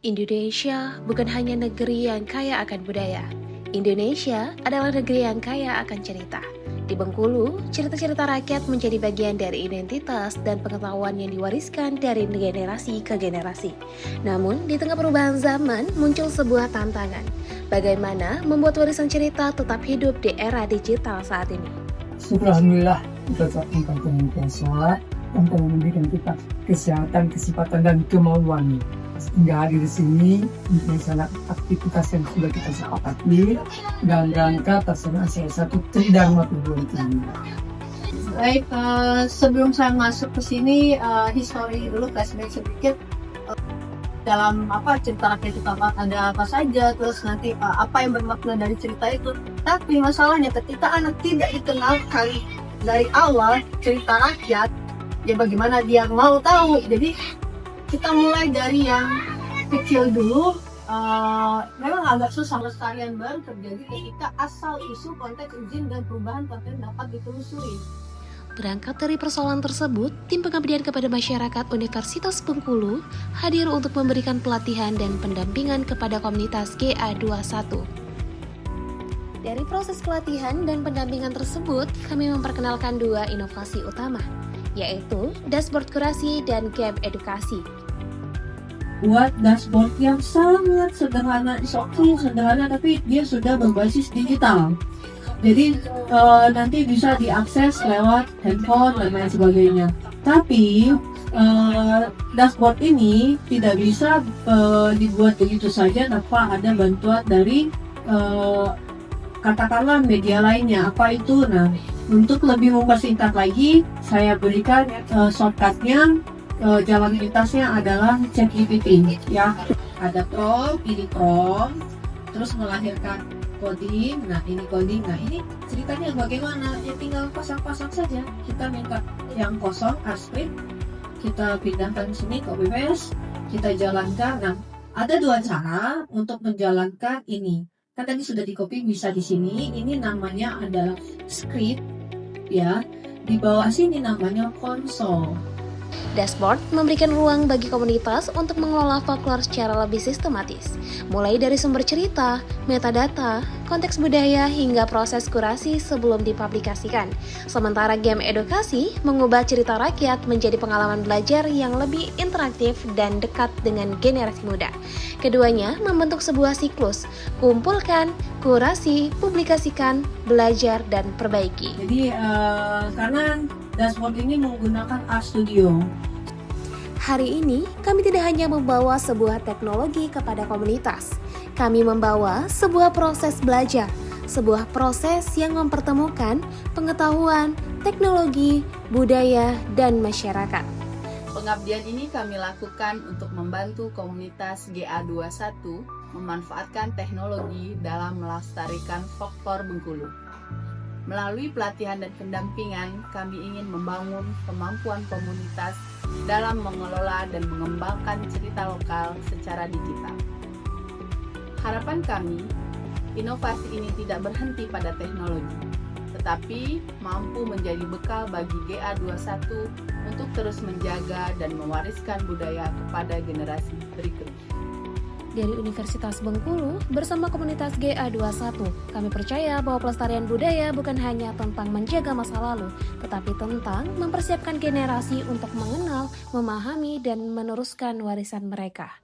Indonesia bukan hanya negeri yang kaya akan budaya. Indonesia adalah negeri yang kaya akan cerita. Di Bengkulu, cerita-cerita rakyat menjadi bagian dari identitas dan pengetahuan yang diwariskan dari generasi ke generasi. Namun, di tengah perubahan zaman, muncul sebuah tantangan. Bagaimana membuat warisan cerita tetap hidup di era digital saat ini? Syukur Alhamdulillah kita tempat yang sholat untuk memberikan kita kesehatan, kesempatan dan kemauan hingga hadir di sini untuk melaksanakan aktivitas yang sudah kita sepakati dan rangka pelaksanaan salah satu Tridharma 2025. Baik, sebelum saya masuk ke sini, history dulu flashback sedikit dalam cerita rakyat itu ada apa saja, terus nanti apa yang bermakna dari cerita itu. Tapi masalahnya ketika anak tidak dikenalkan dari awal cerita rakyat, ya bagaimana dia mau tahu? Jadi kita mulai dari yang kecil dulu. Memang agak susah, pelestarian baru terjadi ketika asal usul konteks izin dan perubahan konten dapat ditelusuri. Berangkat dari persoalan tersebut, tim pengabdian kepada masyarakat Universitas Bengkulu hadir untuk memberikan pelatihan dan pendampingan kepada komunitas GA21. Dari proses pelatihan dan pendampingan tersebut, kami memperkenalkan dua inovasi utama, yaitu dashboard kurasi dan game edukasi. Buat dashboard yang sangat sederhana, sederhana tapi dia sudah berbasis digital. Jadi nanti bisa diakses lewat handphone dan lain sebagainya. Tapi dashboard ini tidak bisa dibuat begitu saja tanpa ada bantuan dari katakanlah media lainnya. Apa itu? Nah, untuk lebih mempersingkat lagi, saya berikan shortcutnya. Jalan pintasnya adalah ChatGPT, ya. Ada prompt, ini prompt, terus melahirkan coding. Nah, ini coding. Nah, ini ceritanya bagaimana? Ya tinggal pasang-pasang saja. Kita minta yang kosong, script, kita pindahkan sini, copy paste, kita jalankan. Nah, ada dua cara untuk menjalankan ini. Kan tadi sudah di copy, bisa di sini. Ini namanya adalah script, ya. Di bawah sini namanya konsol. Dashboard memberikan ruang bagi komunitas untuk mengelola folklore secara lebih sistematis, mulai dari sumber cerita, metadata, konteks budaya, hingga proses kurasi sebelum dipublikasikan. Sementara game edukasi mengubah cerita rakyat menjadi pengalaman belajar yang lebih interaktif dan dekat dengan generasi muda. Keduanya membentuk sebuah siklus, kumpulkan, kurasi, publikasikan, belajar, dan perbaiki. Jadi karena dashboard ini menggunakan RStudio. Hari ini, kami tidak hanya membawa sebuah teknologi kepada komunitas. Kami membawa sebuah proses belajar, sebuah proses yang mempertemukan pengetahuan, teknologi, budaya, dan masyarakat. Pengabdian ini kami lakukan untuk membantu komunitas GA21 memanfaatkan teknologi dalam melestarikan folklore Bengkulu. Melalui pelatihan dan pendampingan, kami ingin membangun kemampuan komunitas dalam mengelola dan mengembangkan cerita lokal secara digital. Harapan kami, inovasi ini tidak berhenti pada teknologi, tetapi mampu menjadi bekal bagi GA21 untuk terus menjaga dan mewariskan budaya kepada generasi berikutnya. Dari Universitas Bengkulu bersama komunitas GA21, kami percaya bahwa pelestarian budaya bukan hanya tentang menjaga masa lalu, tetapi tentang mempersiapkan generasi untuk mengenal, memahami, dan meneruskan warisan mereka.